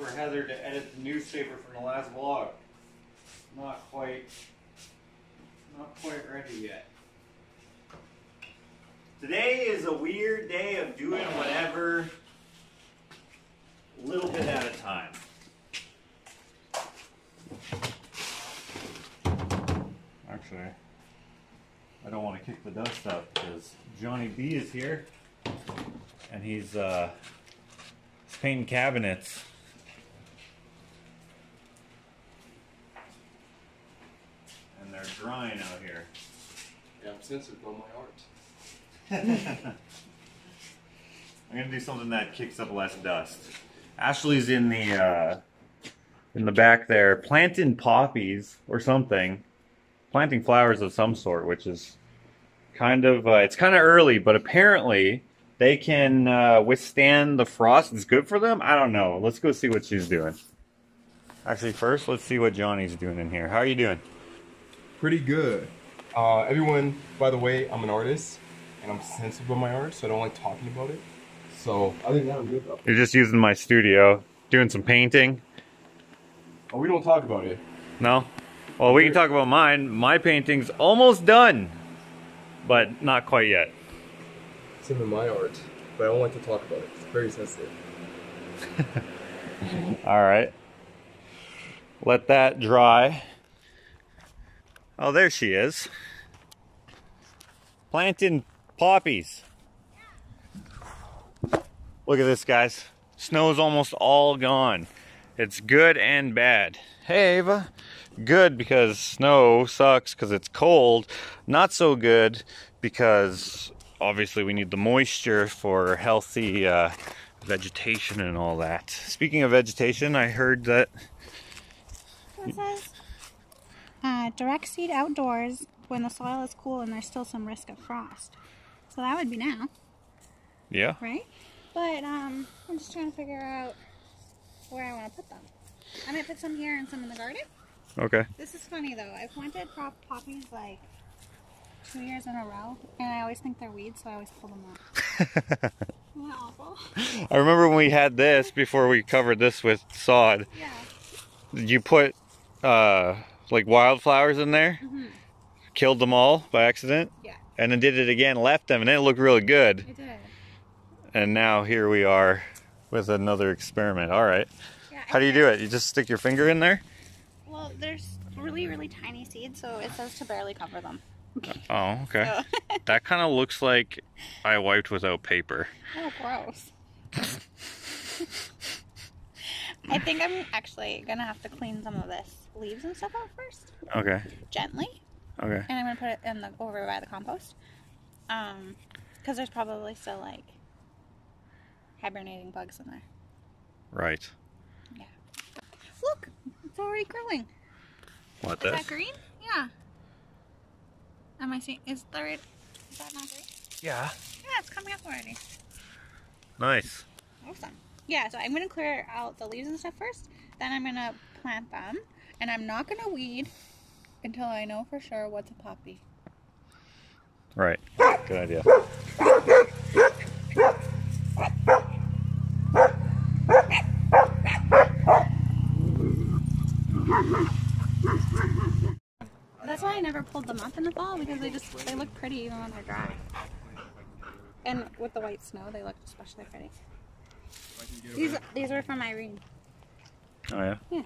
for Heather to edit the newspaper from the last vlog. Not quite ready yet. Today is a weird day of doing whatever, a little bit at a time. Actually, I don't want to kick the dust up because Jonny B is here and he's painting cabinets. And they're drying out here. Yeah, I'm sensitive on my art. I'm gonna do something that kicks up less dust. Ashley's in the back there planting poppies or something, planting flowers of some sort, which is kind of it's kind of early, but apparently they can withstand the frost. It's good for them. I don't know. Let's go see what she's doing. Actually, first let's see what Johnny's doing in here. How are you doing? Pretty good. Everyone, by the way, I'm an artist. And I'm sensitive on my art, so I don't like talking about it. So, I think that I'm good though. You're just using my studio, doing some painting. Oh, we don't talk about it. No? Well, we can talk about mine. My painting's almost done, but not quite yet. Same in my art, but I don't like to talk about it. It's very sensitive. Alright. Let that dry. Oh, there she is. Planting poppies. Look at this, guys. Snow's almost all gone. It's good and bad. Hey, Ava. Good because snow sucks because it's cold. Not so good because obviously we need the moisture for healthy vegetation and all that. Speaking of vegetation, I heard that... It says direct seed outdoors when the soil is cool and there's still some risk of frost. So that would be now. Yeah. Right? But I'm just trying to figure out where I want to put them. I might put some here and some in the garden. Okay. This is funny though. I've planted poppies like 2 years in a row, and I always think they're weeds, so I always pull them out. Isn't that awful? I remember when we had this before we covered this with sod. Yeah. You put like wildflowers in there, killed them all by accident. Yeah. And then did it again, left them, and it looked really good. It did. And now here we are with another experiment. All right. Yeah, How do you do it? You just stick your finger in there? Well, there's really, really tiny seeds, so it says to barely cover them. Oh, okay. So. That kind of looks like I wiped without paper. Oh, gross. I think I'm actually going to have to clean some of this leaves and stuff out first. Okay. Gently. Okay. And I'm going to put it in the over by the compost. Because there's probably still like hibernating bugs in there. Right. Yeah. Look, it's already growing. What, Is that green? Yeah. Am I seeing? Is that not green? Yeah. Yeah, it's coming up already. Nice. Awesome. Yeah, so I'm going to clear out the leaves and stuff first. Then I'm going to plant them. And I'm not going to weed until I know for sure what's a poppy. Right. Good idea. That's why I never pulled them up in the fall, because they look pretty even when they're dry. And with the white snow, they look especially pretty. These were from Irene. Oh yeah? Yeah.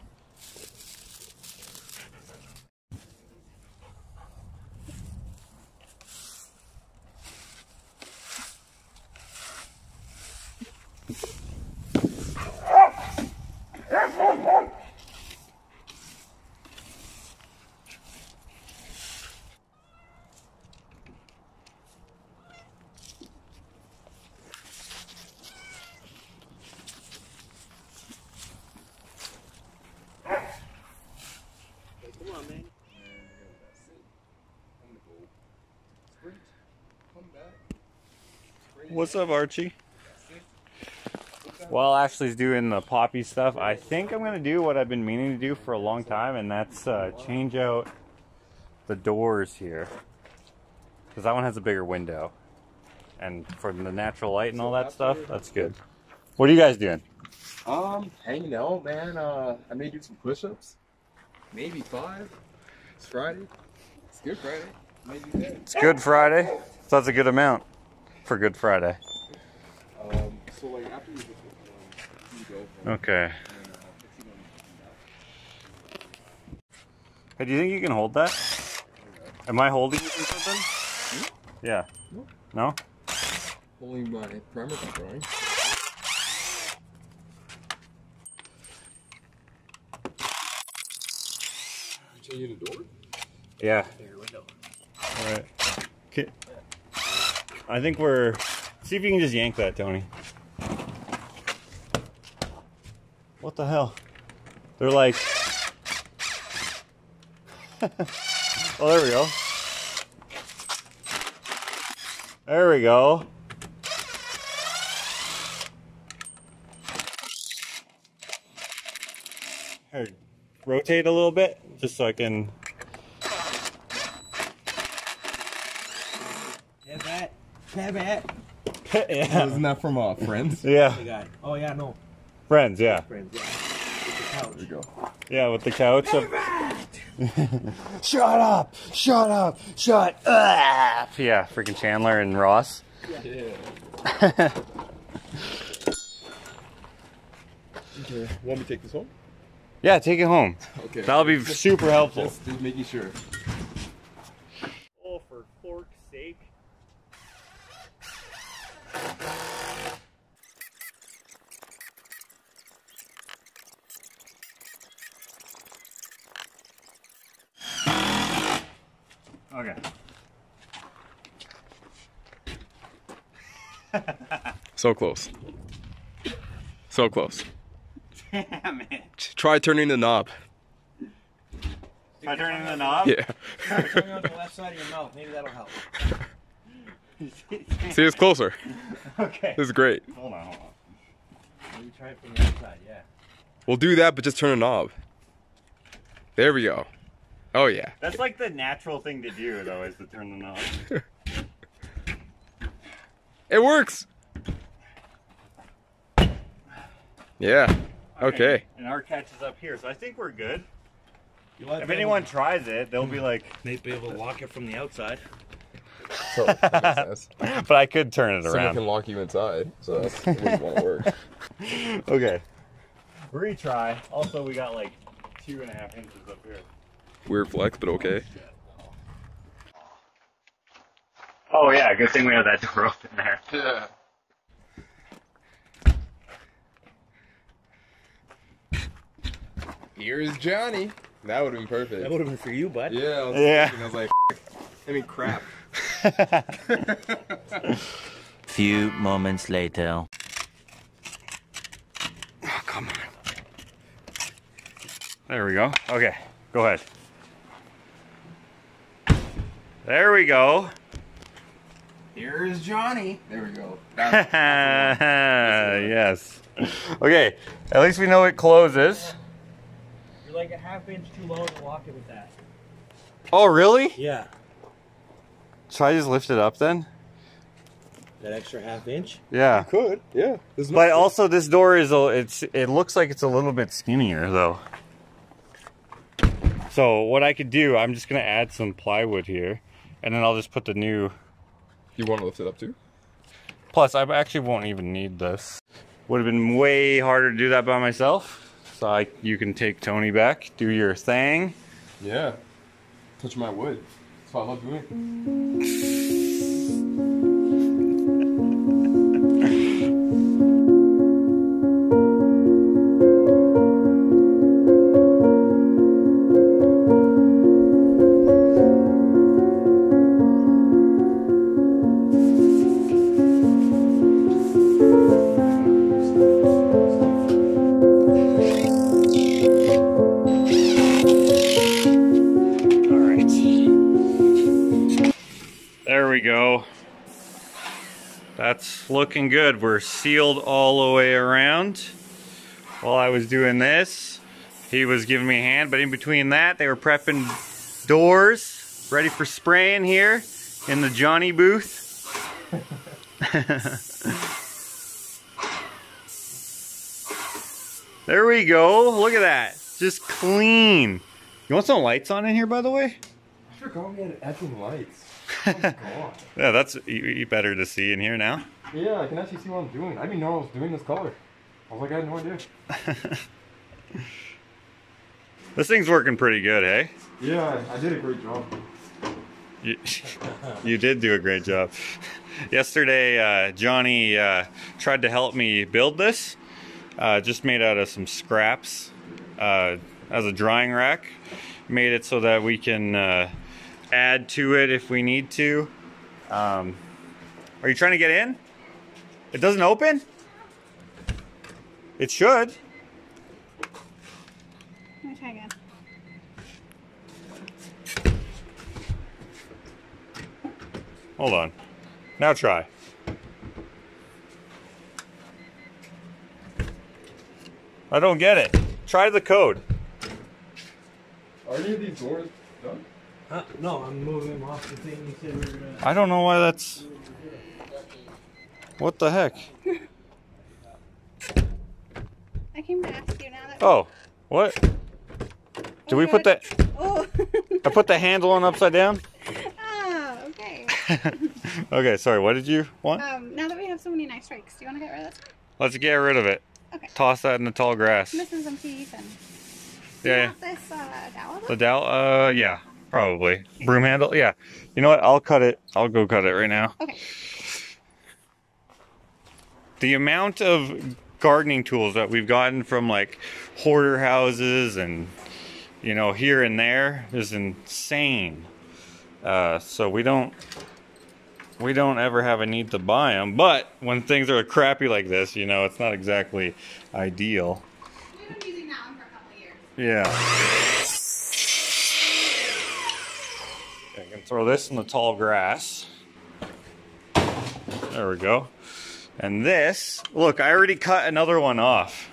What's up, Archie? While Ashley's doing the poppy stuff, I think I'm going to do what I've been meaning to do for a long time, and that's change out the doors here. Because that one has a bigger window. And for the natural light and all that stuff, that's good. What are you guys doing? Hanging out, man. I may do some push-ups. Maybe 5. It's Friday. It's Good Friday. May do that. It's Good Friday. So that's a good amount for Good Friday. So like after you go. Okay. Hey, do you think you can hold that? Am I holding you or something? Yeah. No? Holding my primer drawing. Change the door? Yeah. There we go. Alright. Okay. I think we're... See if you can just yank that, Tony. What the hell? They're like... Oh, there we go. There we go. Here, rotate a little bit, just so I can... Yeah. Yeah. Isn't that from Friends? Yeah. Oh yeah, no. Friends, yeah. Friends, yeah. With the couch. There we go. Yeah, with the couch. Shut up! Shut up! Shut up! Yeah, freaking Chandler and Ross. Yeah. Okay. Want me to take this home? Yeah, take it home. Okay. That'll be super helpful. Just making sure. Oh, for fork's sake. Okay. So close. So close. Damn it. Try turning the knob. Try turning the knob? Yeah. Turn it on the left side of your mouth. Maybe that'll help. See, it's closer. Okay. This is great. Hold on. Maybe try it from the outside, yeah. We'll do that, but just turn the knob. There we go. Oh, yeah. That's like the natural thing to do, though, is to turn the knob. It works. Yeah. Okay. And our catch is up here, so I think we're good. You let If them- anyone tries it, they'll be like... They'd be able to lock it from the outside. So, that makes sense. But I could turn it Someone around. can lock you inside, so that's wouldn't want to work. Okay. Retry. Also, we got like 2.5 inches up here. Weird flex, but okay. Oh yeah, good thing we have that door open there. Yeah. Here's Johnny. That would have been perfect. That would have been for you, bud. Yeah. I was Yeah. thinking, I was like, I mean, crap. Few moments later. Oh, come on. There we go. Okay, go ahead. There we go. Here's Johnny. There we go. Yes. Okay, at least we know it closes. You're like a ½ inch too low to lock it with that. Oh, really? Yeah. Should I just lift it up then? That extra ½ inch? Yeah. Could, yeah. There's no But also this door is it looks like it's a little bit skinnier though. So what I could do, I'm just gonna add some plywood here, and then I'll just put the new. You want to lift it up too? Plus, I actually won't even need this. Would have been way harder to do that by myself. So you can take Tony back, do your thing. Yeah. Touch my wood. That's what I love doing. There we go. That's looking good. We're sealed all the way around. While I was doing this, he was giving me a hand, but in between that, they were prepping doors, ready for spraying here in the Jonny booth. There we go. Look at that. Just clean. You want some lights on in here, by the way? I forgot we had effing lights. Oh my god. Yeah, that's better to see in here now. Yeah, I can actually see what I'm doing. I didn't know I was doing this color. I was like, I had no idea. This thing's working pretty good, hey? Yeah, I did a great job. You did do a great job. Yesterday, Johnny tried to help me build this. Just made out of some scraps as a drying rack. Made it so that we can add to it if we need to. Are you trying to get in? It doesn't open? It should. Let me try again. Hold on. Now try. I don't get it. Try the code. Are any of these doors done? No, I'm moving them off the thing you said we were gonna... I don't know why that's... What the heck? I came to ask you now that... Oh, what? Did we put that... Oh. I put the handle on upside down? Ah, okay. Okay, sorry, what did you want? Now that we have so many nice strikes, do you want to get rid of this one? Let's get rid of it. Okay. Toss that in the tall grass. Missing some teeth and... Yeah. Do you want this dowel? The dowel? Yeah, probably. Broom handle? Yeah. You know what? I'll cut it. I'll go cut it right now. Okay. The amount of gardening tools that we've gotten from like hoarder houses and, you know, here and there is insane. So we don't ever have a need to buy them. But when things are crappy like this, you know, it's not exactly ideal. We've been using that one for a couple of years. Yeah. I can throw this in the tall grass. There we go. And this, look, I already cut another one off.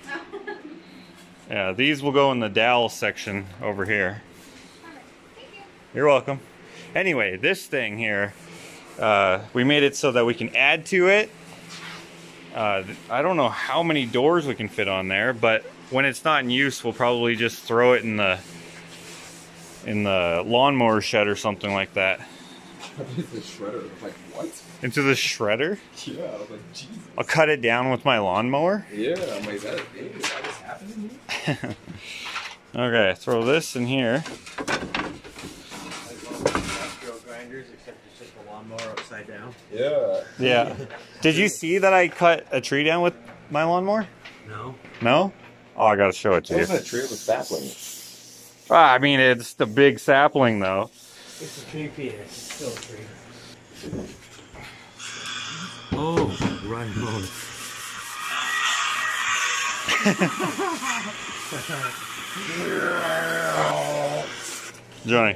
Yeah, these will go in the dowel section over here. Thank you. You're welcome. Anyway, this thing here, we made it so that we can add to it. I don't know how many doors we can fit on there, but when it's not in use, we'll probably just throw it in the lawnmower shed or something like that. The shredder. I was like, what? Into the shredder? Yeah, I was like, Jesus. I'll cut it down with my lawnmower. Yeah, I'm like, is that a thing? Is that what's happening here? Okay, throw this in here. Industrial grinders, except it's just a lawnmower upside down. Yeah. Yeah. Did you see that I cut a tree down with my lawnmower? No. No? Oh, I gotta show it to you. What's that tree with sapling? I mean, it's the big sapling, though. It's a tree feeder. It's still a tree. Oh, run, moan. Johnny.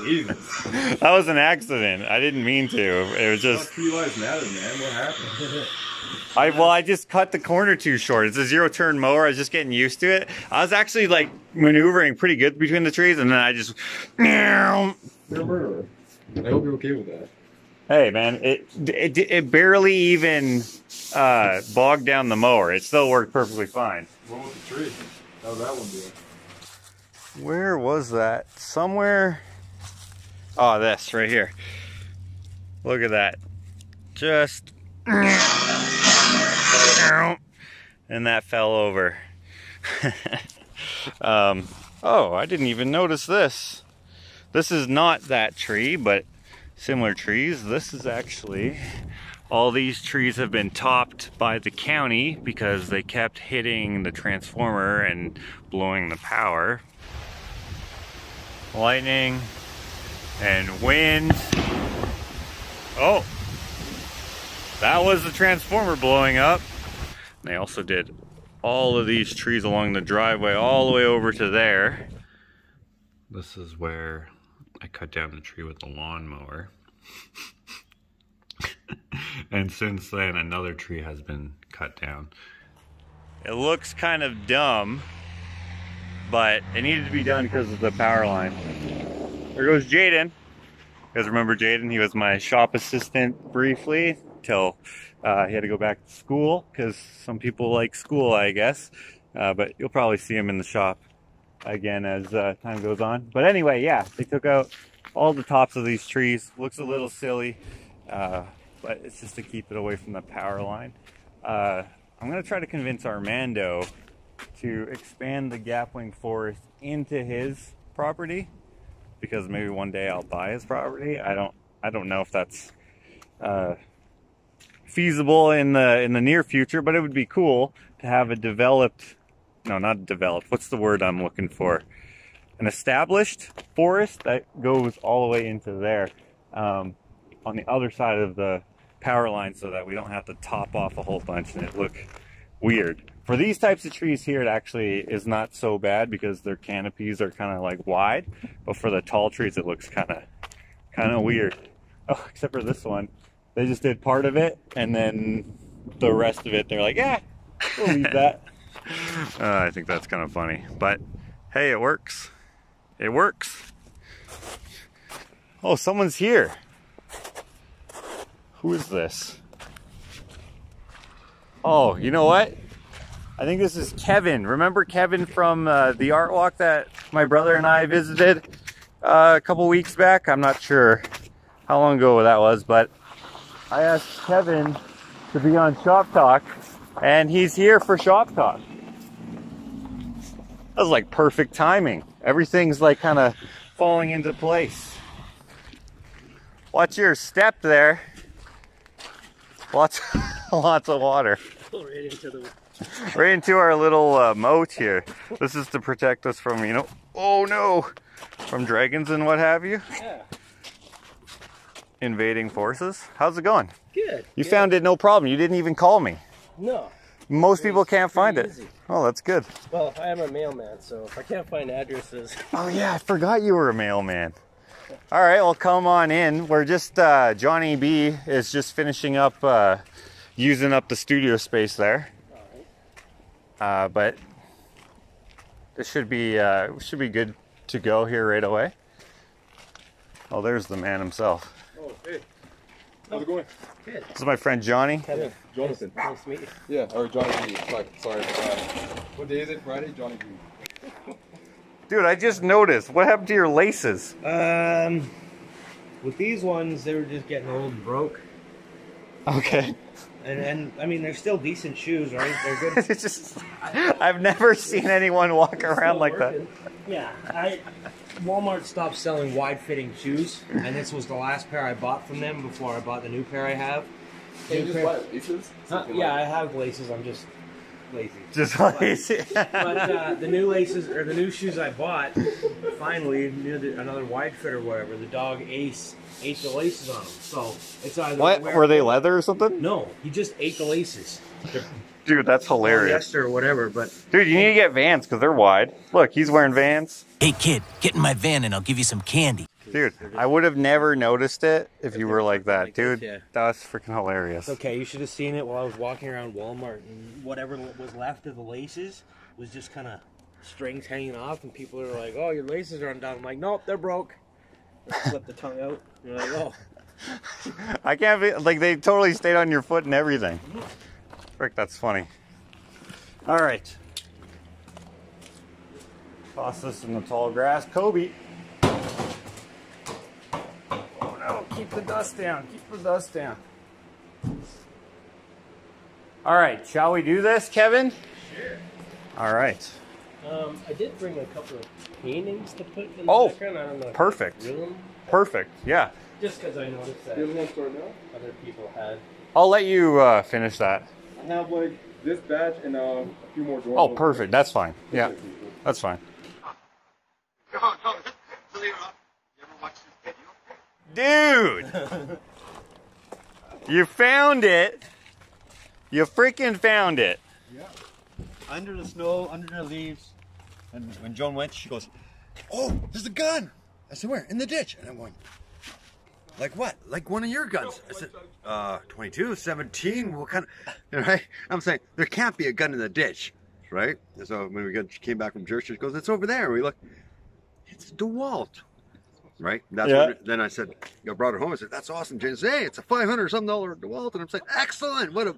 Jesus. That was an accident. I didn't mean to. It was just... Tree lives matter, man. What happened? I just cut the corner too short. It's a zero-turn mower. I was just getting used to it. I was actually like maneuvering pretty good between the trees, and then I just... You're a murderer. I hope you're okay with that. Hey, man, it barely even bogged down the mower. It still worked perfectly fine. What was the tree? How was that one doing? Where was that? Somewhere... Oh, this right here. Look at that. Just... And that fell over. Oh, I didn't even notice this. This is not that tree, but similar trees. This is actually... All these trees have been topped by the county because they kept hitting the transformer and blowing the power. Lightning and wind. Oh, that was the transformer blowing up. And they also did all of these trees along the driveway all the way over to there. This is where I cut down the tree with the lawnmower. And since then, another tree has been cut down. It looks kind of dumb, but it needed to be done because of the power line. There goes Jaden. You guys remember Jaden? He was my shop assistant briefly till he had to go back to school because some people like school, I guess. But you'll probably see him in the shop again as time goes on. But anyway, yeah, they took out all the tops of these trees. Looks a little silly, but it's just to keep it away from the power line. I'm going to try to convince Armando to expand the Gapwing Forest into his property, because maybe one day I'll buy his property. I don't know if that's feasible in the near future, but it would be cool to have a developed, no, not developed, what's the word I'm looking for? An established forest that goes all the way into there on the other side of the power line, so that we don't have to top off a whole bunch and it look weird. For these types of trees here, it actually is not so bad because their canopies are kind of like wide, but for the tall trees it looks kind of weird. Oh, except for this one, they just did part of it and then the rest of it they're like, yeah, we'll leave that. I think that's kind of funny, but hey, it works. It works. Oh, someone's here. Who is this? Oh, you know what? I think this is Kevin. Remember Kevin from the art walk that my brother and I visited a couple weeks back? I'm not sure how long ago that was, but I asked Kevin to be on Shop Talk, and he's here for Shop Talk. That was like perfect timing. Everything's like kind of falling into place. Watch your step there. Lots of water. Right into our little moat here. This is to protect us from, you know, oh no, from dragons and what have you. Yeah. Invading forces. How's it going? Good. You found it no problem. You didn't even call me. No. Most people can't find it. Easy. Oh, that's good. Well, I am a mailman, so if I can't find addresses. Oh yeah, I forgot you were a mailman. All right, well, come on in. We're just, Jonny B is just finishing up using up the studio space there. But this should be good to go here right away. Oh, there's the man himself. Oh, hey. How's it going? Good. This is my friend Johnny. Kevin. Jonathan. Nice to meet you. Yeah, or Jonny B. Sorry. What day is it? Friday? Jonny B. Dude, I just noticed. What happened to your laces? With these ones, they were just getting old and broke. Okay. And I mean, they're still decent shoes, right? They're good. It's just, I've never seen anyone walk around like that. Yeah, Walmart stopped selling wide-fitting shoes, and this was the last pair I bought from them before I bought the new pair I have. Can you just buy laces? Yeah, I have laces. I'm just lazy. Just lazy. But the new laces, or the new shoes I bought, finally, another wide fit or whatever, the dog ate the laces on them. So it's either what? Were they leather or something? No, he just ate the laces. Dude, that's hilarious. Polyester or whatever, but dude, you need to get Vans because they're wide. Look, he's wearing Vans. Hey kid, get in my van and I'll give you some candy. Dude, I would have never noticed it if you were like that. Dude, yeah. that's freaking hilarious. It's okay, you should have seen it while I was walking around Walmart, and whatever was left of the laces was just kind of strings hanging off, and people are like, oh, your laces are undone. I'm like, nope, they're broke. I flip the tongue out. You're like, oh. I can't be, like, they totally stayed on your foot and everything. Frick, that's funny. All right. Toss this in the tall grass. Kobe. Oh no, keep the dust down. Keep the dust down. All right, shall we do this, Kevin? Sure. All right. I did bring a couple of paintings to put in the background. I don't know if perfect. you really? Perfect, yeah. Just because I noticed that You have one store now? other people had. I'll let you finish that. I have like this batch and a few more doors. Oh, perfect. That's fine. Yeah, that's fine. Dude! You found it! You freaking found it! Yeah. Under the snow, under the leaves. And when Joan went, she goes, "Oh, there's a gun!" I said, "Where?" "In the ditch." And I'm going, "Like what?" "Like one of your guns." I said, 22, 17, what kind of... Right? I'm saying, there can't be a gun in the ditch. right? And so when came back from church, she goes, "It's over there." And we look, it's DeWalt, right? That's when, then I said, I brought it home. I said, "That's awesome, James." Hey, it's a $500-something DeWalt, and I'm saying, "Excellent! What a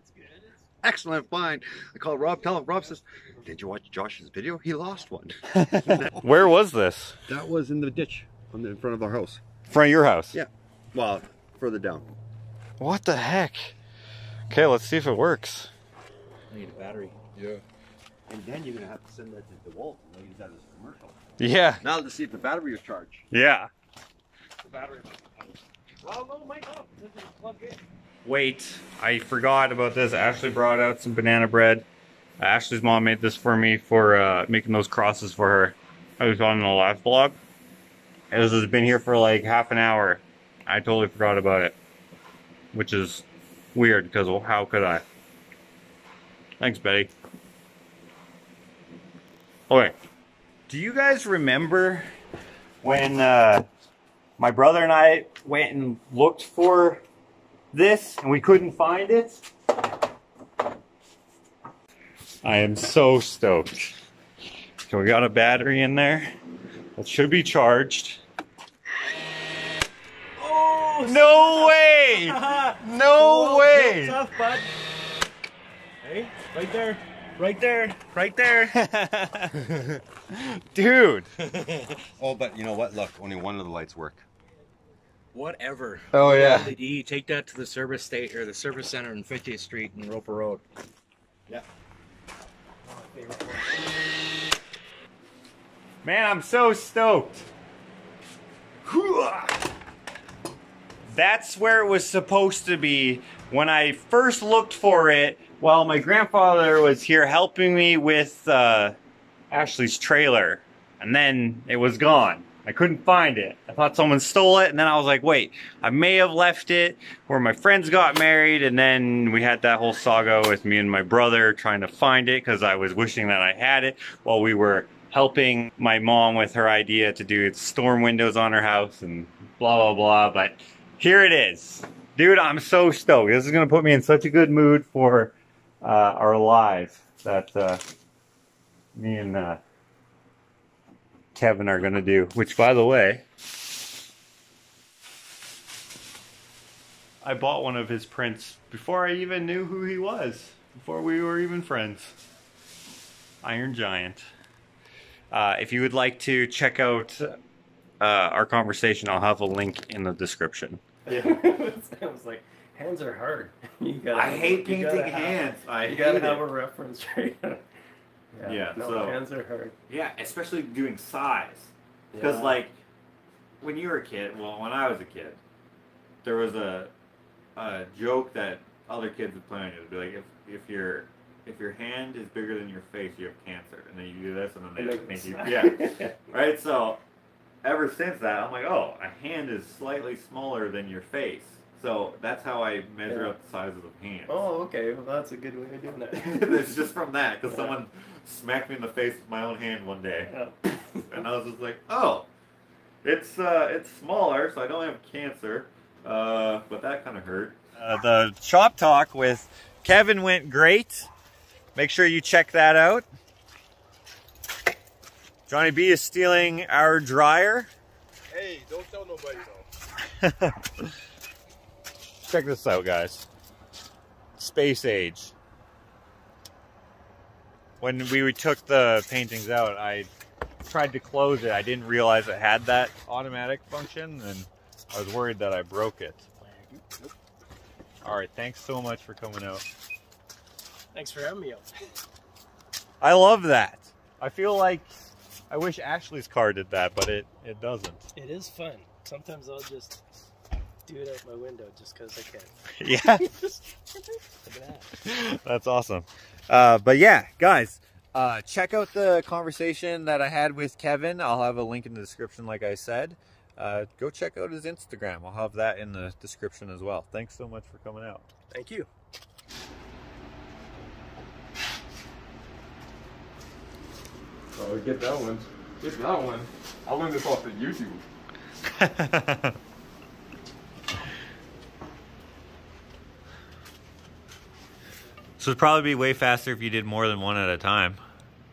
excellent find!" I called Rob. Tell him. Rob says, "Did you watch Josh's video? He lost one." Where was this? That was in the ditch in front of our house. Front of your house? Yeah. Well, further down. What the heck? Okay, let's see if it works. I need a battery. Yeah. And then you're gonna have to send that to DeWalt and they'll use that as a commercial. Yeah. Now to see if the battery is charged. Yeah. The battery. Well, no, might not. This is plugged in. Wait, I forgot about this. Ashley brought out some banana bread. Ashley's mom made this for me for making those crosses for her. I was on the last vlog. This has been here for like half an hour. I totally forgot about it. Which is weird because how could I? Thanks, Betty. Okay. Do you guys remember when my brother and I went and looked for this and we couldn't find it? I am so stoked. So we got a battery in there that should be charged. Oh, no way! No way! Tough, bud. Hey, right there. Right there. Right there. Dude. Oh, but you know what? Look, only one of the lights work. Whatever. Oh, yeah. LED, take that to the service station or the service center on 50th Street and Roper Road. Yeah. Man, I'm so stoked. That's where it was supposed to be when I first looked for it while my grandfather was here helping me with Ashley's trailer. And then it was gone. I couldn't find it. I thought someone stole it, and then I was like, wait, I may have left it where my friends got married, and then we had that whole saga with me and my brother trying to find it because I was wishing that I had it while we were helping my mom with her idea to do storm windows on her house and blah, blah, blah. But here it is. Dude, I'm so stoked. This is going to put me in such a good mood for our live that me and Kevin are going to do. Which, by the way, I bought one of his prints before I even knew who he was. Before we were even friends. Iron Giant. If you would like to check out our conversation, I'll have a link in the description. Yeah. I was like, hands are hard. I hate painting hands. You gotta have a reference right. Yeah, no, so hands are hard. Yeah, especially doing size. Because like when you were a kid, well, when I was a kid, there was a joke that other kids would play on you. It'd be like if your hand is bigger than your face, you have cancer, and then you do this, and then they make you right. So ever since that, I'm like, oh, a hand is slightly smaller than your face. So that's how I measure up the size of the hand. Oh, okay. Well, that's a good way of doing it. It's just from that, because someone smacked me in the face with my own hand one day, and I was just like, oh, it's smaller, so I don't have cancer, but that kind of hurt. The shop talk with Kevin went great. Make sure you check that out. Jonny B is stealing our dryer. Hey, don't tell nobody though. Check this out, guys. Space Age. When we took the paintings out, I tried to close it. I didn't realize it had that automatic function, and I was worried that I broke it. Alright, thanks so much for coming out. Thanks for having me out. I love that. I feel like I wish Ashley's car did that, but it doesn't. It is fun. Sometimes I'll just do it out my window just because I can. Yeah. Look at that. That's awesome. But yeah, guys, check out the conversation that I had with Kevin. I'll have a link in the description, like I said. Go check out his Instagram. I'll have that in the description as well. Thanks so much for coming out. Thank you. Oh, get that one. Get that one. I learned this off of YouTube. So it'd probably be way faster if you did more than one at a time.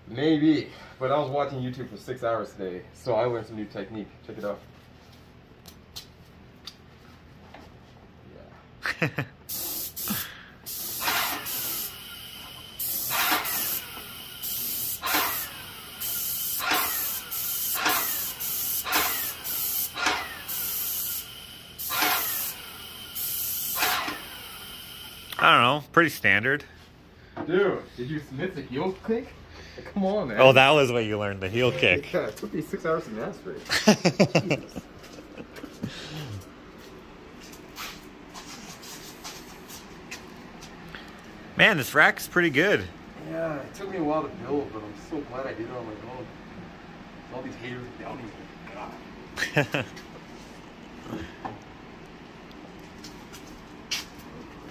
Maybe, but I was watching YouTube for 6 hours today, so I learned some new technique. Check it out. Yeah. I don't know, pretty standard. Dude, did you submit the heel kick? Come on, man. Oh, that was what you learned, the heel kick. Yeah, it took me 6 hours to master it. Jesus. Man, this rack's pretty good. Yeah, it took me a while to build, but I'm so glad I did it on my own. All these haters down here. God.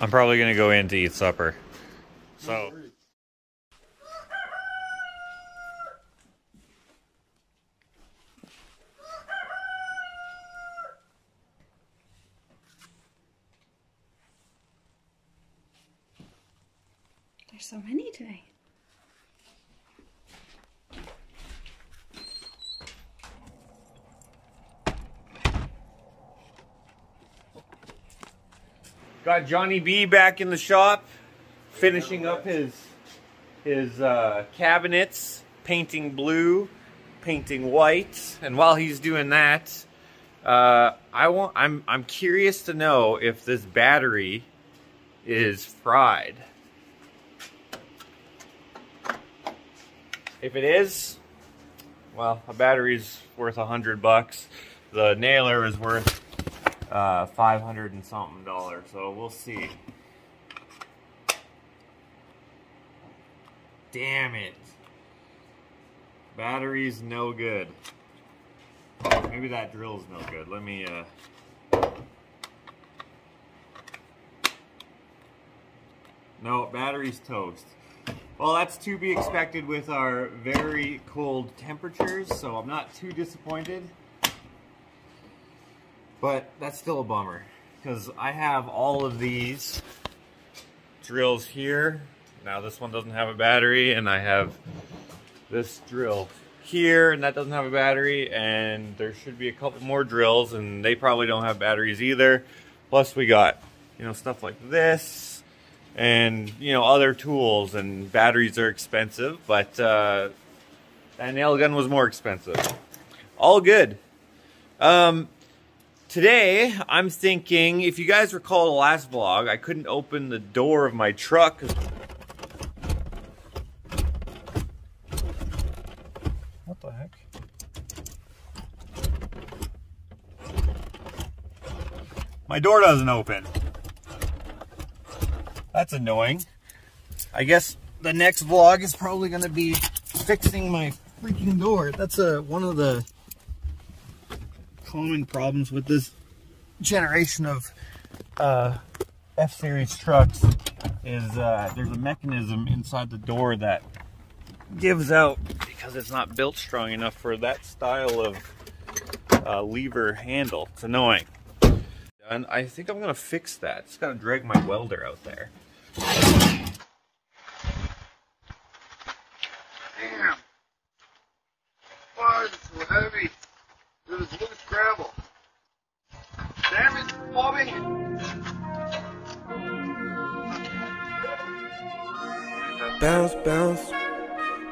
I'm probably gonna go in to eat supper. So. There's so many today. Got Jonny B back in the shop, finishing up his cabinets, painting blue, painting white, and while he's doing that, I'm curious to know if this battery is fried. If it is, well, a battery's worth $100. The nailer is worth $500 and something, so we'll see. Damn it. Battery's no good. Maybe that drill's no good. Let me, no, battery's toast. Well, that's to be expected with our very cold temperatures, so I'm not too disappointed. But that's still a bummer, because I have all of these drills here. Now this one doesn't have a battery, and I have this drill here, and that doesn't have a battery, and there should be a couple more drills, and they probably don't have batteries either. Plus we got, you know, stuff like this, and, you know, other tools, and batteries are expensive, but that nail gun was more expensive. All good. Today, I'm thinking, if you guys recall the last vlog, I couldn't open the door of my truck. What the heck? My door doesn't open. That's annoying. I guess the next vlog is probably going to be fixing my freaking door. That's one of the common problems with this generation of F-Series trucks is there's a mechanism inside the door that gives out because it's not built strong enough for that style of lever handle. It's annoying. And I think I'm gonna fix that. Just gotta drag my welder out there. Damn! Why is it so heavy? It was loose gravel. Damn it, Bobby! Bounce, bounce,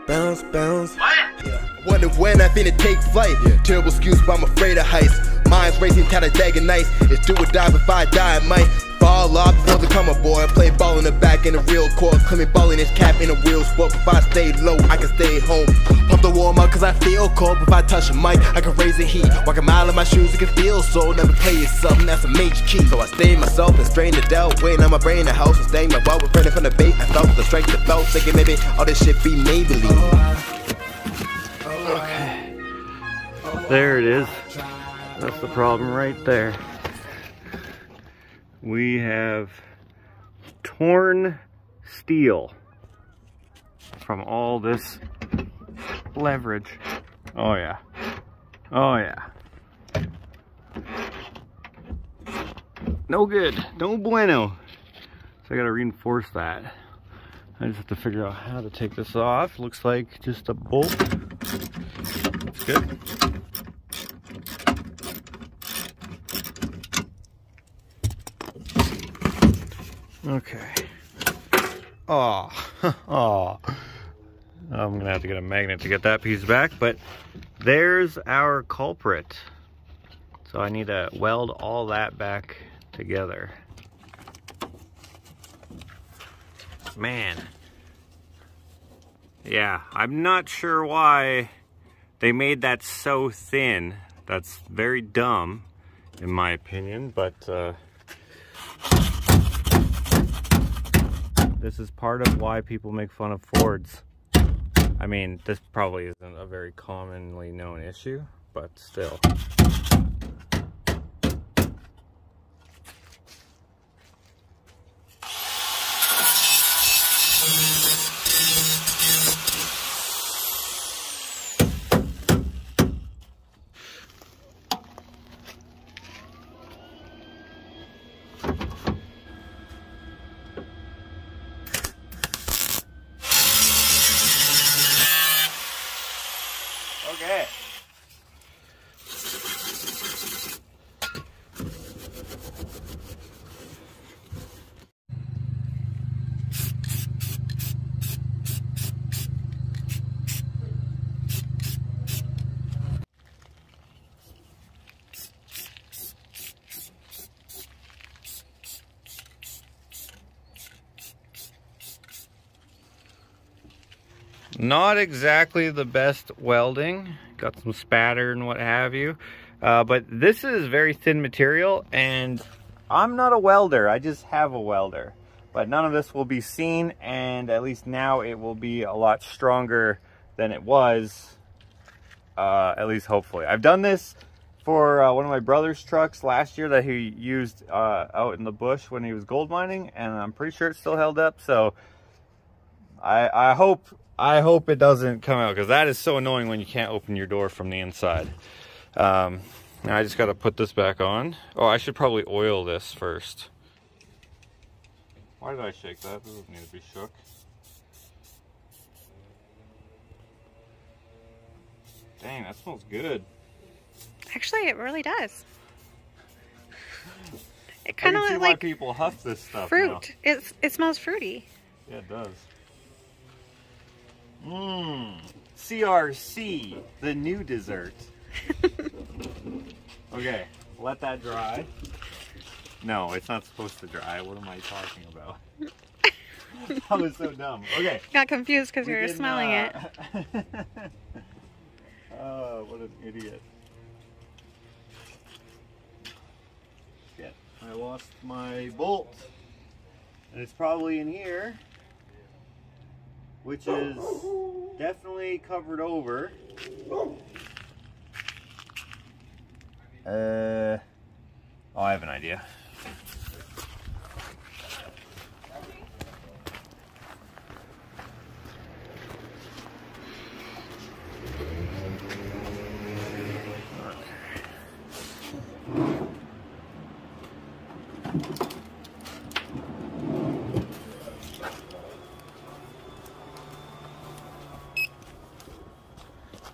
bounce, bounce. What? Yeah. Wonder when I finna take flight. Terrible excuse, but I'm afraid of heights. Minds racing, Talladega nights. It's do or die, if I die, I might fall off before the come aboard. Play ball in the back in the real court. Climbing ball in his cap in a real sport. If I stay low, I can stay home. Pump the warm up cause I feel cold. If I touch a mic, I can raise the heat. Walk a mile in my shoes, it can feel so. Never play it something, that's a major key. So I stay myself and strain the doubt. Waiting on my brain, the house, and staying my ball. Refraining from the bait, I felt the strength that felt. Thinking maybe all this shit be Maybelline. Okay. There it is. That's the problem right there. We have torn steel from all this leverage. Oh yeah. Oh yeah. No good. No bueno. So I gotta reinforce that. I just have to figure out how to take this off. Looks like just a bolt. That's good. Okay. Oh, oh. I'm gonna have to get a magnet to get that piece back, but there's our culprit. So I need to weld all that back together. Man. Yeah, I'm not sure why they made that so thin. That's very dumb, in my opinion, but this is part of why people make fun of Fords. I mean, this probably isn't a very commonly known issue, but still. Okay. Not exactly the best welding. Got some spatter and what have you. But this is very thin material, and I'm not a welder. I just have a welder. But none of this will be seen, and at least now it will be a lot stronger than it was. At least hopefully. I've done this for one of my brother's trucks last year that he used out in the bush when he was gold mining, and I'm pretty sure it still held up. So I hope it doesn't come out, because that is so annoying when you can't open your door from the inside. Now I just got to put this back on. Oh, I should probably oil this first. Why did I shake that? It doesn't need to be shook. Dang, that smells good. Actually, it really does. It kind of like people huff this stuff. Fruit. Now. It smells fruity. Yeah, it does. Mmm. CRC, the new dessert. Okay, let that dry. No, it's not supposed to dry. What am I talking about? That was so dumb. Okay. Got confused because you were smelling it. Oh, what an idiot. Shit, I lost my bolt. And it's probably in here, which is definitely covered over. Oh, I have an idea.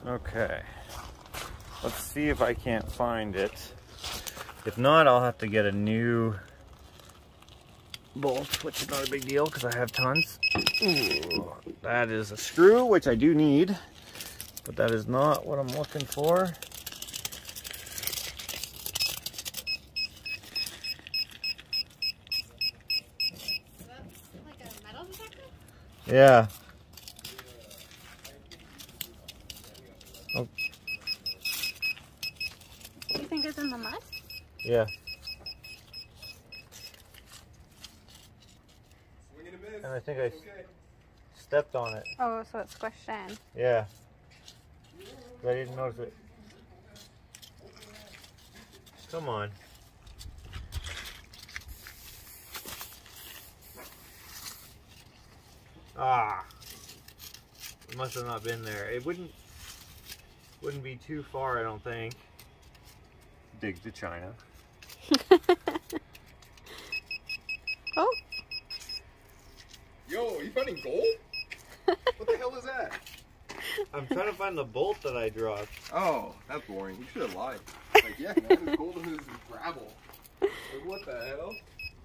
Okay, let's see if I can't find it. If not, I'll have to get a new bolt, which is not a big deal because I have tons. Ooh, that is a screw, which I do need, but that is not what I'm looking for. That's like a metal detector? Yeah. Oh. Do you think it's in the mud? Yeah. And I think I stepped on it. Oh, so it's squished in. Yeah. I didn't notice it. Come on. Ah. It must have not been there. It wouldn't be too far, I don't think. Dig to China. Oh. Yo, you found finding gold? What the hell is that? I'm trying to find the bolt that I dropped. Oh, that's boring. You should have lied. Like, yeah, man, there's gold in this gravel. Like, what the hell?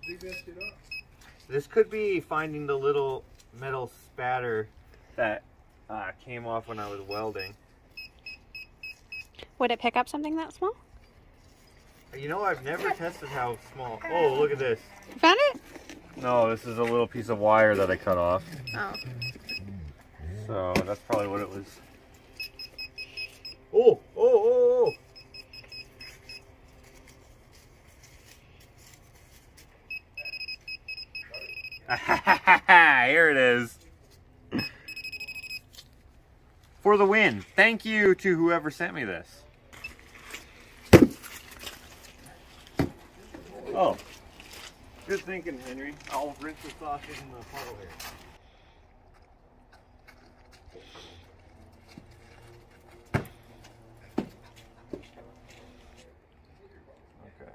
Dig that shit up. This could be finding the little metal spatter that came off when I was welding. Would it pick up something that small? You know, I've never tested how small. Oh, look at this. You found it? No, this is a little piece of wire that I cut off. Oh. So that's probably what it was. Oh, oh, oh, oh. Here it is. For the win. Thank you to whoever sent me this. Oh. Good thinking, Henry. I'll rinse the sausage in the puddle here. Okay.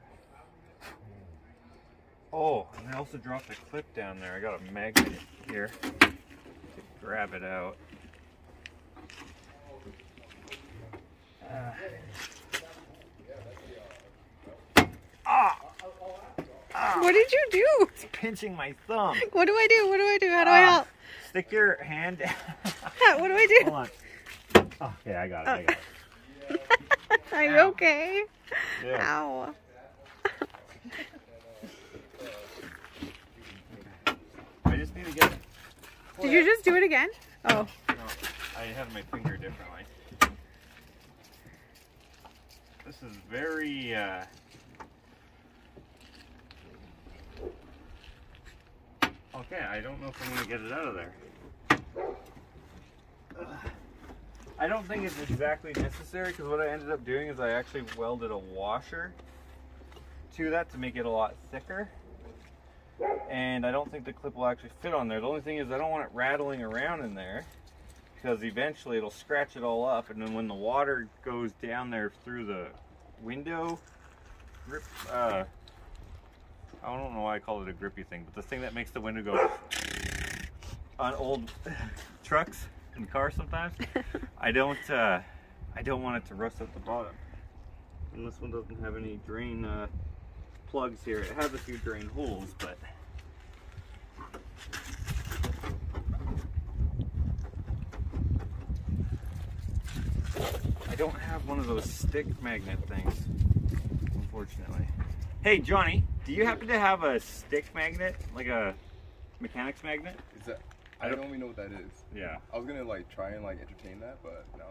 Oh, and I also dropped a clip down there. I got a magnet here to grab it out. What did you do? It's pinching my thumb. What do I do? What do I do? How do I help? Stick your hand down. What do I do? Hold on. Oh, yeah, I got it. I got it. Are you okay? Yeah. Ow. I just need to get it. Did you just do it again? Oh. No, I have my finger differently. This is very, okay, I don't know if I'm going to get it out of there. I don't think it's exactly necessary, because what I ended up doing is I actually welded a washer to that to make it a lot thicker. And I don't think the clip will actually fit on there. The only thing is I don't want it rattling around in there, because eventually it'll scratch it all up, and then when the water goes down there through the window grip, I don't know why I call it a grippy thing, but the thing that makes the window go on old trucks and cars sometimes, I don't want it to rust at the bottom. And this one doesn't have any drain plugs here. It has a few drain holes, but I don't have one of those stick magnet things, unfortunately. Hey Johnny, do you happen to have a stick magnet, like a mechanics magnet? Is that? I don't even know what that is. Yeah. I was gonna like try and like entertain that, but no.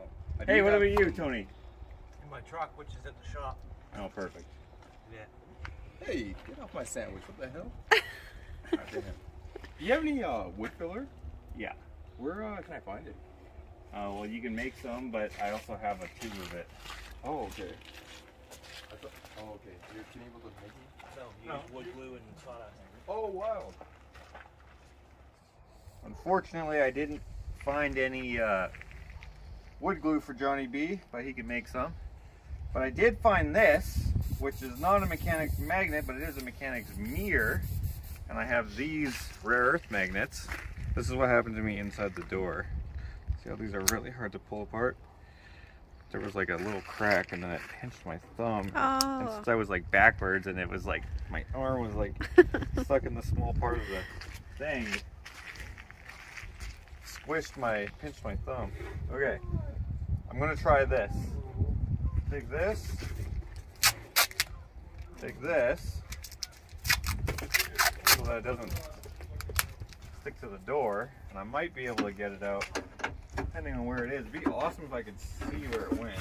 Hey, what about you, Tony? In my truck, which is at the shop. Oh, perfect. Yeah. Hey, get off my sandwich! What the hell? God damn. Do you have any wood filler? Yeah. Where can I find it? Well, you can make some, but I also have a tube of it. Oh, okay. Oh, okay. You're able to make it? No, use wood glue and sawdust. Oh, wow. Unfortunately, I didn't find any wood glue for Jonny B, but he could make some. But I did find this, which is not a mechanics magnet, but it is a mechanics mirror. And I have these rare earth magnets. This is what happened to me inside the door. See how these are really hard to pull apart? There was like a little crack, and then it pinched my thumb. Oh. And since I was like backwards, and it was like, my arm was like stuck in the small part of the thing. Pinched my thumb. Okay, I'm gonna try this. Take this, so that it doesn't stick to the door, and I might be able to get it out depending on where it is. It'd be awesome if I could see where it went.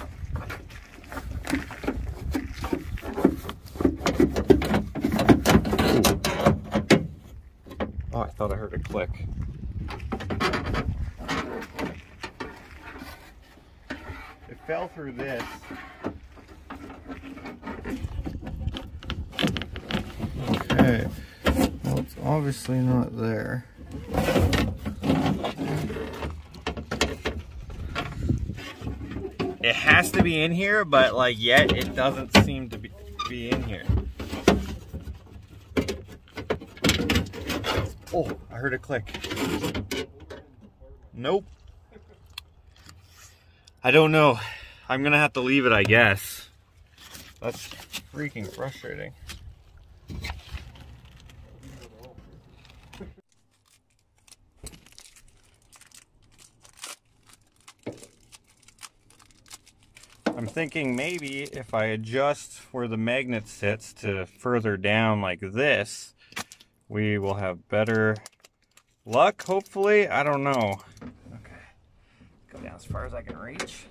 Oh, I thought I heard a click. It fell through this. Okay, well, it's obviously not there. It has to be in here, but like yet it doesn't seem to be in here. Oh, I heard it click. Nope. I don't know. I'm gonna have to leave it, I guess. That's freaking frustrating. I'm thinking maybe if I adjust where the magnet sits to further down like this, we will have better luck, hopefully. I don't know. Okay, go down as far as I can reach.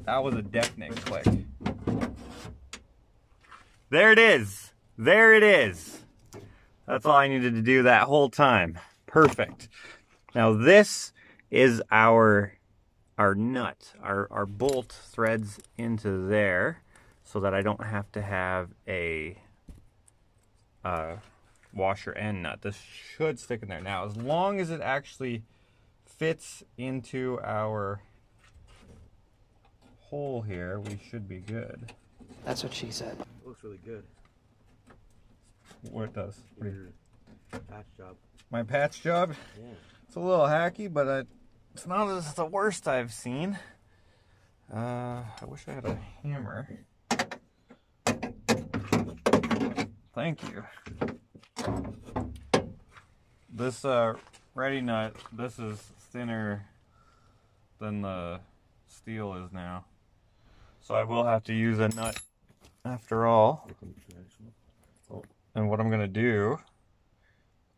That was a definite click. There it is. There it is. That's all I needed to do that whole time. Perfect. Now this is our nut. Our bolt threads into there so that I don't have to have a washer and nut. This should stick in there. Now as long as it actually fits into our hole here, we should be good. That's what she said. It looks really good. What does? What do you... Patch job. My patch job? Yeah. It's a little hacky, but it's not as the worst I've seen. I wish I had a hammer. Thank you. This ready nut, this is thinner than the steel is now. So I will have to use a nut after all. And what I'm going to do,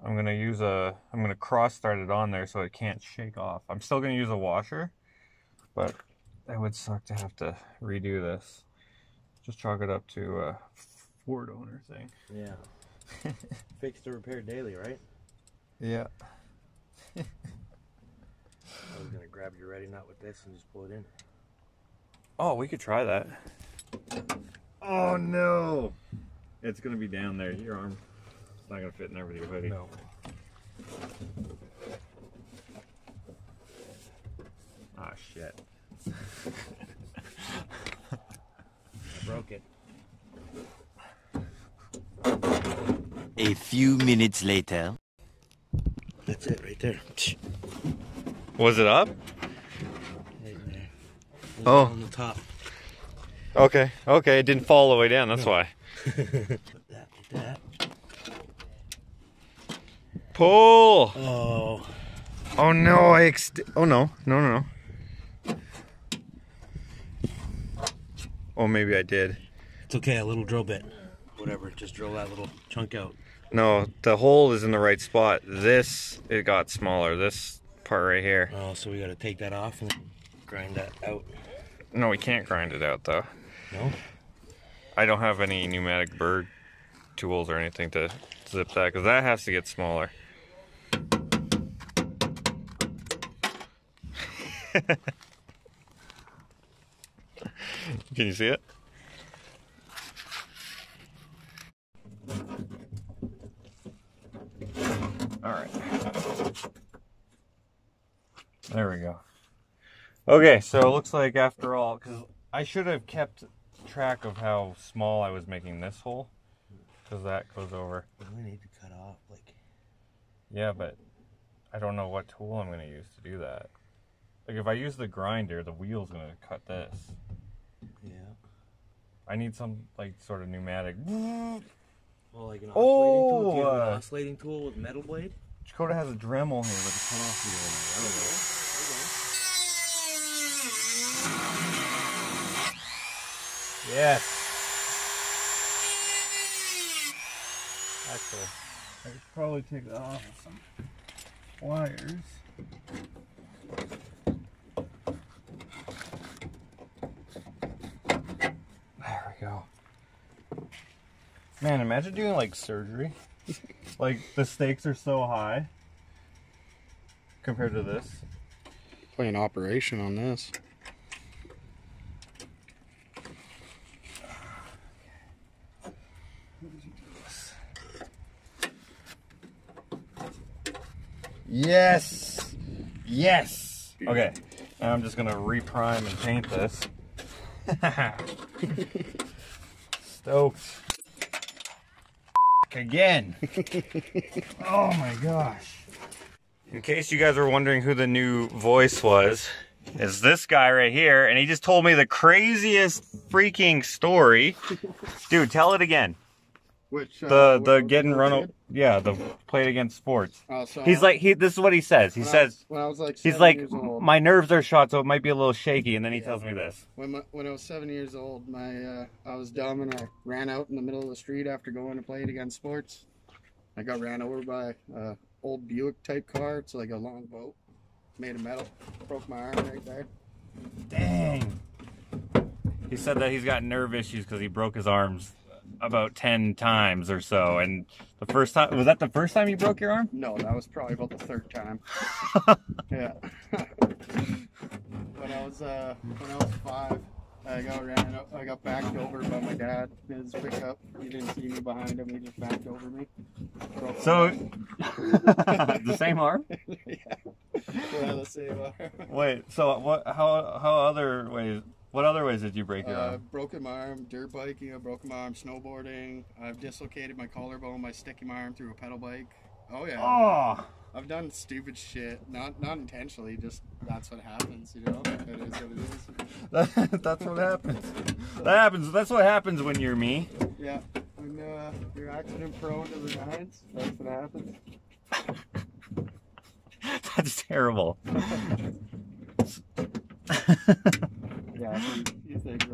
I'm going to cross thread it on there so it can't shake off. I'm still going to use a washer, but it would suck to have to redo this. Just chalk it up to a Ford owner thing. Yeah. Fix to repair daily, right? Yeah. I was going to grab your ready nut with this and just pull it in. Oh, we could try that. Oh no! It's going to be down there. Your arm. It's not going to fit in there with your hoodie. No. Ah, shit. I broke it. A few minutes later. That's it right there. Was it up? Right there. Oh. On the top. Okay. Okay, it didn't fall all the way down. That's why. Put that like that. Pull! Oh. Oh no, oh no. No. Oh, maybe I did. It's okay, a little drill bit. Whatever, just drill that little chunk out. No, the hole is in the right spot. This, it got smaller. This part right here. Oh, so we gotta take that off and grind that out. No, we can't grind it out though. No? I don't have any pneumatic bird tools or anything to zip that, because that has to get smaller. Can you see it? All right. There we go. Okay, so it looks like after all, because I should have kept track of how small I was making this hole, because that goes over. We need to cut off, like... Yeah, but I don't know what tool I'm going to use to do that. Like, if I use the grinder, the wheel's going to cut this. Yeah. I need some, like, sort of pneumatic... Well, like an oscillating tool? Do you have an oscillating tool with metal blade? Jakota has a Dremel here with a cutoff wheel in it. Yes. Actually, I could probably take that off with some wires. There we go. Man, imagine doing like surgery. Like the stakes are so high compared to this. Play an operation on this. Yes! Yes! Okay, now I'm just gonna reprime and paint this. Stoked. Again. Oh my gosh. In case you guys were wondering who the new voice was, it's this guy right here, and he just told me the craziest freaking story. Dude, tell it again. Which the getting run over. Yeah, the played against sports. So He's like, this is what he says. He says, when I was like he's 7 like, years old, my nerves are shot, so it might be a little shaky, and then he tells me this. when I was 7 years old, I was dumb and I ran out in the middle of the street after going to play it against sports. I got ran over by a old Buick type car. It's like a long boat, made of metal. Broke my arm right there. Dang. He said that he's got nerve issues because he broke his arms about 10 times or so, and the first time, was that the first time you broke your arm? No, that was probably about the third time. Yeah. When I was 5, I got backed over by my dad in his pickup. He didn't see me behind him, he just backed over me. So the same arm? Yeah, the same arm. Wait, so what other ways did you break your arm? I've broken my arm dirt biking, I've broken my arm snowboarding, I've dislocated my collarbone by sticking my arm through a pedal bike. Oh yeah. Oh. I've done stupid shit, not intentionally, just that's what happens, you know? It is what it is. That's what happens. That's what happens when you're me. Yeah, when you're accident prone to the nines, that's what happens. That's terrible. Yeah, you think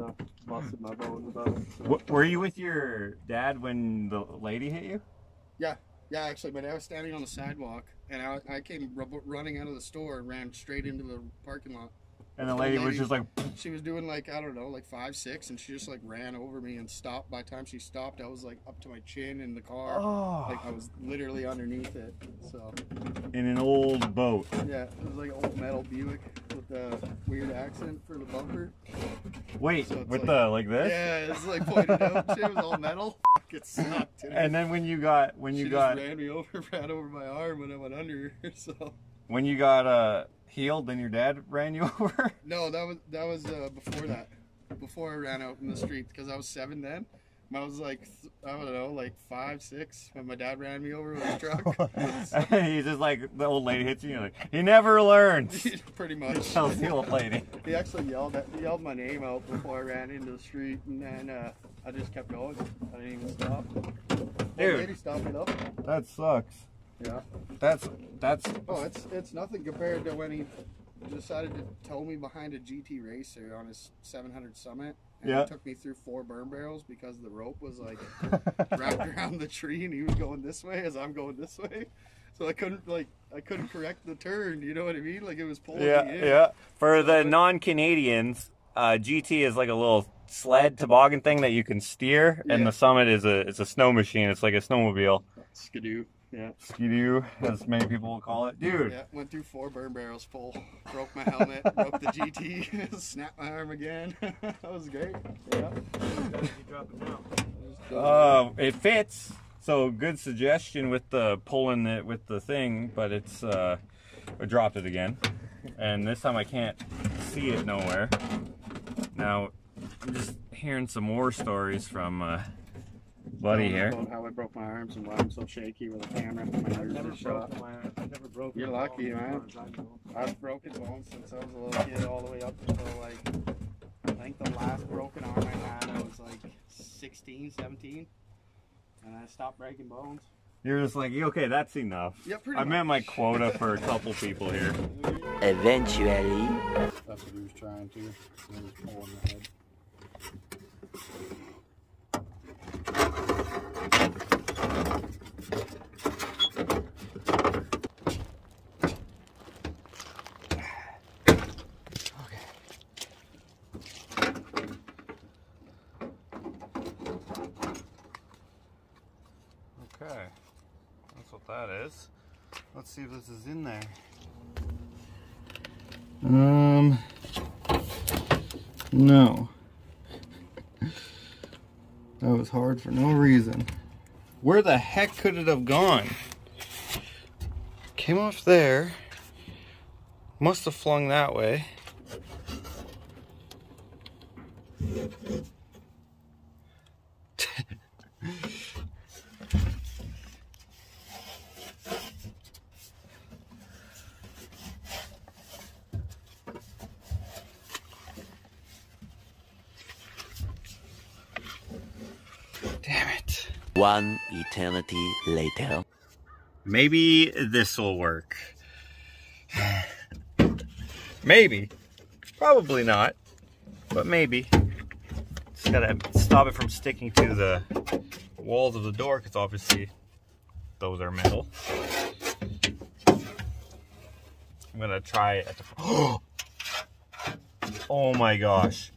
busted my bones about it. So. Were you with your dad when the lady hit you? Yeah, actually, but I was standing on the sidewalk, and I came running out of the store and ran straight into the parking lot. And the lady was just like... She was doing like, I don't know, like 5, 6, and she just like ran over me and stopped. By the time she stopped, I was like up to my chin in the car. Oh. Like I was literally underneath it, so... In an old boat. Yeah, it was like an old metal Buick with a weird accent for the bumper. Wait, so with like, like this? Yeah, it's like pointed out. It was all metal. It sucked. And then when you got... Just ran me over, ran over my arm when I went under, so... When you got healed, then your dad ran you over? No, that was before that. Before I ran out in the street, because I was 7 then. I was like, I don't know, like 5, 6 when my dad ran me over with his truck. And he's just like, the old lady hits you, and you're like, he never learns. Pretty much. Tells the old lady. He actually yelled my name out before I ran into the street, and then I just kept going. I didn't even stop. The old lady stopped me up. That sucks. Yeah. That's. Oh, it's nothing compared to when he decided to tow me behind a GT racer on his 700 Summit. And it took me through 4 burn barrels because the rope was like wrapped around the tree, and he was going this way as I'm going this way. So I couldn't correct the turn. You know what I mean? Like it was pulling me in. Yeah. For the non-Canadians, GT is like a little sled toboggan thing that you can steer, and the Summit is a snow machine. It's like a snowmobile. Skidoo. Yeah. Skidoo, as many people will call it. Dude. Yeah, went through 4 burn barrels full. Broke my helmet, broke the GT, snapped my arm again. That was great. Yeah. It fits. So good suggestion with the pulling it with the thing, but it's I dropped it again. And this time I can't see it nowhere. Now I'm just hearing some more stories from buddy here. About how I broke my arms and why I'm so shaky with a camera. I've never broken. You're lucky, man. I've broken bones since I was a little kid, all the way up until like I think the last broken arm I had, I was like 16, 17, and I stopped breaking bones. You're just like, okay, that's enough. Yeah, pretty I met my quota for a couple people here. Eventually. That's what he was trying to. He was pulling the head. Okay, that's what that is. Let's see if this is in there. No. That was hard for no reason. Where the heck could it have gone? Came off there. Must have flung that way. One eternity later. Maybe this will work. Maybe. Probably not. But maybe. Just gotta stop it from sticking to the walls of the door, because obviously those are metal. I'm gonna try it at the front. Oh my gosh.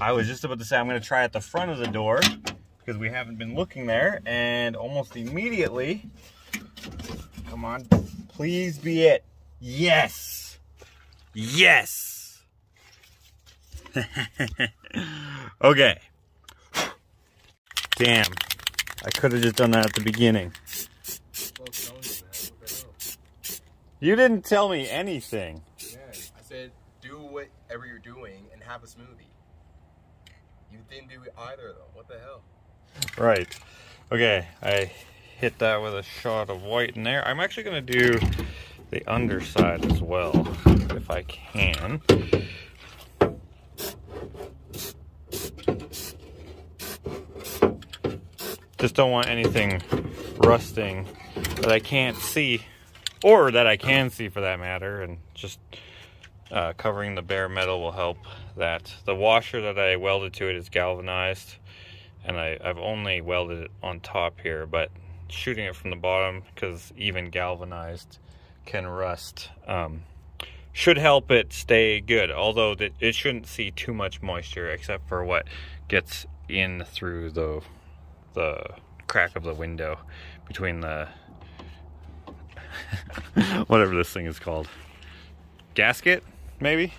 I was just about to say I'm gonna try at the front of the door, because we haven't been looking there, and almost immediately, come on, please be it. Yes. Yes. Okay. Damn. I could have just done that at the beginning. You didn't tell me anything. Yeah, I said do whatever you're doing and have a smoothie. You didn't do either though. What the hell? Right. Okay, I hit that with a shot of white in there. I'm actually going to do the underside as well, if I can. Just don't want anything rusting that I can't see, or that I can see for that matter, and just covering the bare metal will help that. The washer that I welded to it is galvanized, and I've only welded it on top here, but shooting it from the bottom, because even galvanized can rust, should help it stay good, although it shouldn't see too much moisture except for what gets in through the crack of the window between the whatever this thing is called, gasket maybe.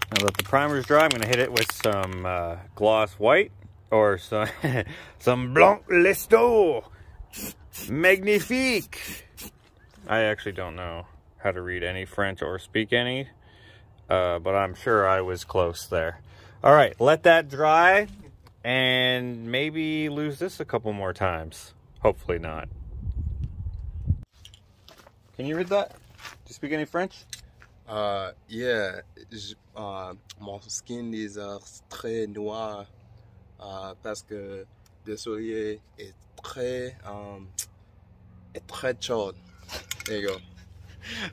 Now that the primer's dry, I'm going to hit it with some gloss white, or some Blanc Lesto Magnifique. I actually don't know how to read any French or speak any, but I'm sure I was close there. All right, let that dry, and maybe lose this a couple more times. Hopefully not. Can you read that? Do you speak any French? Yeah. Mon skin is très noir parce que le soleil est très chaud. There you go.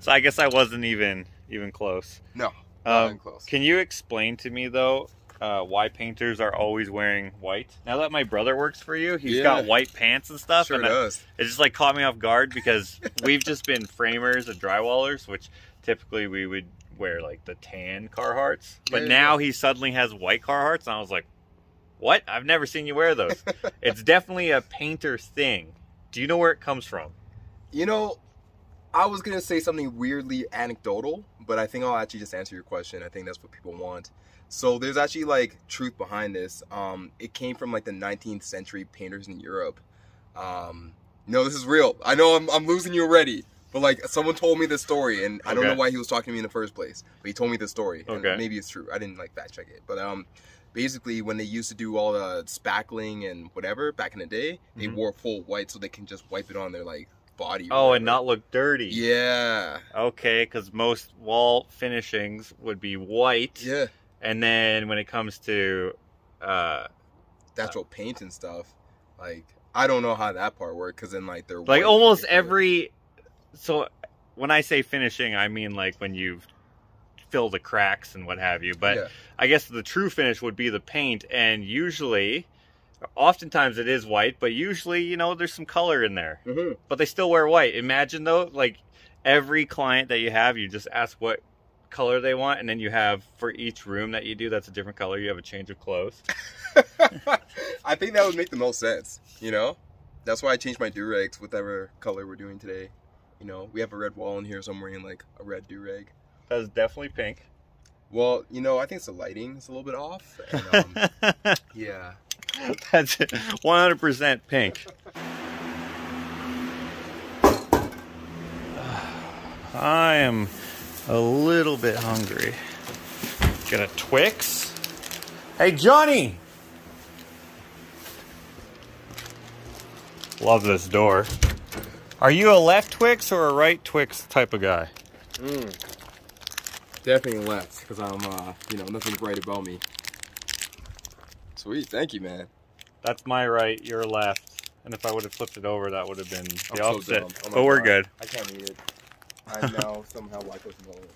So I guess I wasn't even close. No, not even close. Can you explain to me though why painters are always wearing white? Now that my brother works for you, he's got white pants and stuff. Sure and does. It just like caught me off guard, because we've just been framers and drywallers, which typically we would wear like the tan Carhartts. But now he suddenly has white Carhartts, and I was like, what? I've never seen you wear those. It's definitely a painter thing. Do you know where it comes from? You know, I was going to say something weirdly anecdotal, but I think I'll actually just answer your question. I think that's what people want. So there's actually like truth behind this. It came from like the 19th century painters in Europe. No, this is real. I know I'm losing you already, but like someone told me this story, and I don't know why he was talking to me in the first place, but he told me this story. And maybe it's true. I didn't like fact check it, but basically when they used to do all the spackling and whatever back in the day, they wore full white so they can just wipe it on their like body. Oh, and not look dirty. Yeah. Okay, because most wall finishings would be white. Yeah. And then when it comes to natural paint and stuff, like I don't know how that part works, because then like they're like almost every. So when I say finishing, I mean like when you fill the cracks and what have you. But I guess the true finish would be the paint, and usually, oftentimes it is white, but usually, you know, there's some color in there. But they still wear white. Imagine though, like every client that you have, you just ask what color they want, and then you have for each room that you do that's a different color, you have a change of clothes. I think that would make the most sense, you know. That's why I changed my do-rags whatever color we're doing today. You know, we have a red wall in here, so I'm wearing like a red do-rag. That's definitely pink. Well, you know, I think it's the lighting is a little bit off, and, yeah, that's 100% pink. I am a little bit hungry. Get a Twix. Hey, Johnny! Love this door. Are you a left Twix or a right Twix type of guy? Definitely left, because I'm, you know, nothing's right about me. Sweet, thank you, man. That's my right, your left. And if I would have flipped it over, that would have been the opposite. So oh but we're God. good. I can't read it. I know somehow why close to it.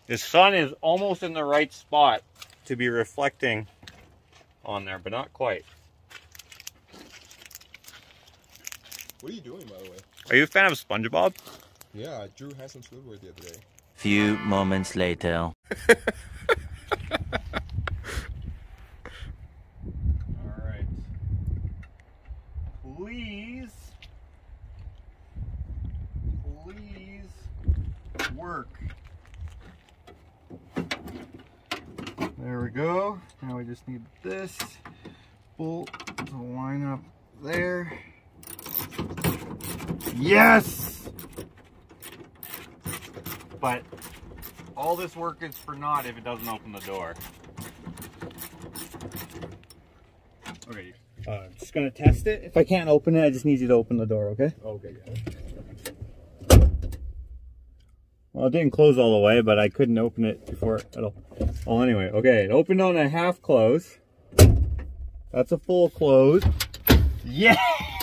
The sun is almost in the right spot to be reflecting on there, but not quite. What are you doing, by the way? Are you a fan of SpongeBob? Yeah, I drew Handsome Squidward the other day. Few moments later. Alright. Please work. There we go. Now we just need this bolt to line up there. Yes! But all this work is for naught if it doesn't open the door. Okay. I'm just gonna test it. If I can't open it, I just need you to open the door, okay? Okay, yeah. Well, it didn't close all the way, but I couldn't open it before it'll... Well, anyway, okay, it opened on a half close. That's a full close. Yeah!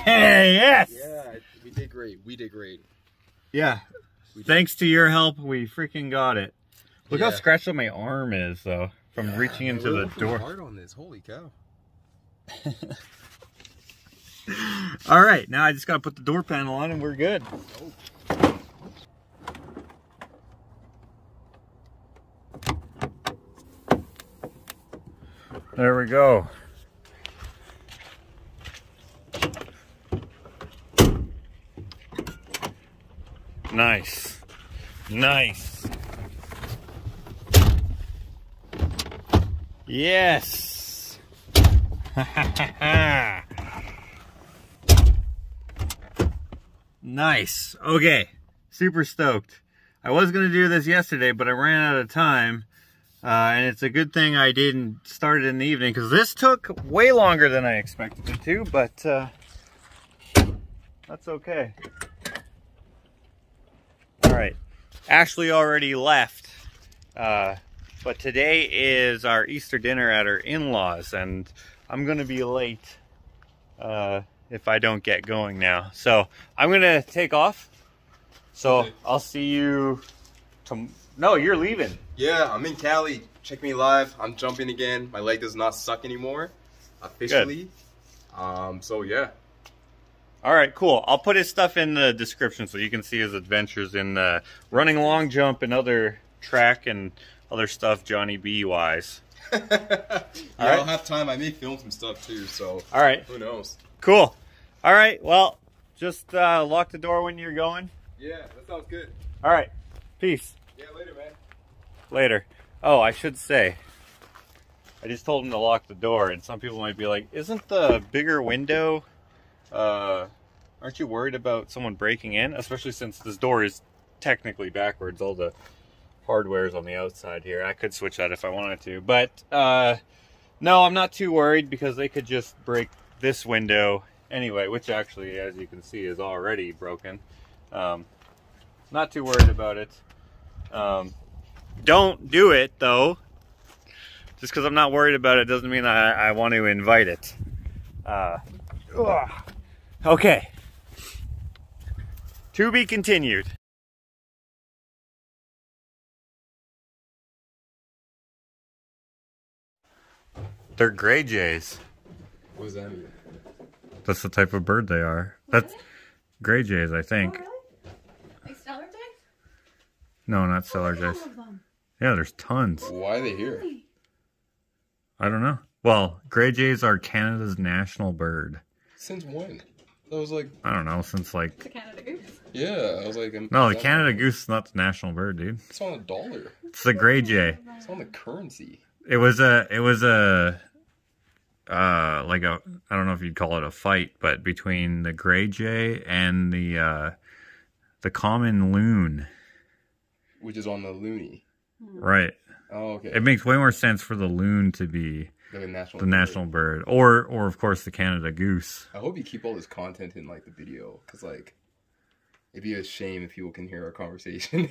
Yes! Yeah, we did great. We did great. Yeah. Thanks to your help, we freaking got it. Look how scratched up my arm is, though, from reaching into the door. Hard on this. Holy cow. All right, now I just got to put the door panel on and we're good. There we go. Nice. Nice. Yes. Nice. Okay. Super stoked. I was going to do this yesterday, but I ran out of time. And it's a good thing I didn't start it in the evening, because this took way longer than I expected it to, but that's okay. Alright, Ashley already left, but today is our Easter dinner at her in-laws, and I'm going to be late if I don't get going now. So I'm going to take off, so I'll see you tomorrow. No, you're leaving. Yeah, I'm in Cali. Check me live. I'm jumping again. My leg does not suck anymore, officially. Good. So yeah. All right, cool. I'll put his stuff in the description so you can see his adventures in running long jump and other track and other stuff Jonny B wise. I'll have time. I may film some stuff too, so all right. Who knows? Cool. All right, well, just lock the door when you're going. Yeah, that sounds good. All right, peace. Yeah, later, man. Later. Oh, I should say, I just told him to lock the door, and some people might be like, isn't the bigger window, aren't you worried about someone breaking in? Especially since this door is technically backwards. All the hardware is on the outside here. I could switch that if I wanted to. But, no, I'm not too worried, because they could just break this window anyway, which actually, as you can see, is already broken. Not too worried about it. Don't do it, though. Just because I'm not worried about it doesn't mean I want to invite it. Okay. To be continued. They're gray jays. What does that mean? That's the type of bird they are. That's gray jays, I think. Oh, really? Like stellar jays? No, not stellar jays. Yeah, there's tons. Why are they here? I don't know. Well, gray jays are Canada's national bird. Since when? That was like... I don't know, since like... The Canada goose? Yeah, I was like... No, the Canada goose is not the national bird, dude. It's on $1. It's the gray jay. It's on the currency. It was a like a, I don't know if you'd call it a fight, but between the gray jay and the common loon. Which is on the loony. Right. Oh, okay. It makes way more sense for the loon to be the national bird. Or of course the Canada goose. I hope you keep all this content in like the video, because like it'd be a shame if people can hear our conversation.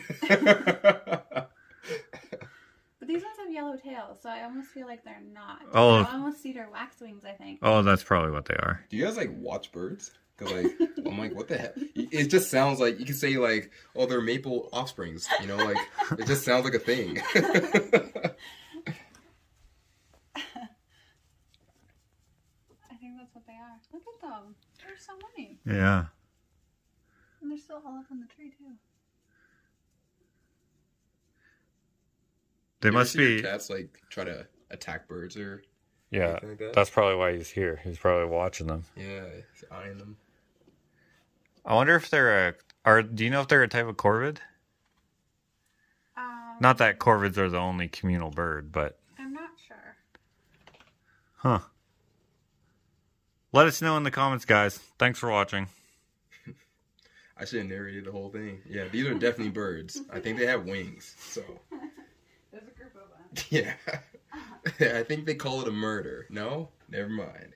But these ones have yellow tails, so I almost feel like they're not. Oh. I almost cedar waxwings, I think. Oh, that's probably what they are. Do you guys like watch birds? Cause like I'm like, what the heck? It just sounds like you could say like, oh, they're maple offsprings. You know, like it just sounds like a thing. I think that's what they are. Look at them. There's so many. Yeah. And they're still all up on the tree too. They You ever must see your be. cats like try to attack birds or Yeah, anything like that? that's probably why he's here. He's probably watching them. Yeah, he's eyeing them. I wonder if they're do you know if they're a type of corvid? Not that corvids are the only communal bird, but... I'm not sure. Huh. Let us know in the comments, guys. Thanks for watching. I should have narrated the whole thing. Yeah, these are definitely birds. I think they have wings, so... There's a group of them. Yeah. I think they call it a murder. No? Never mind.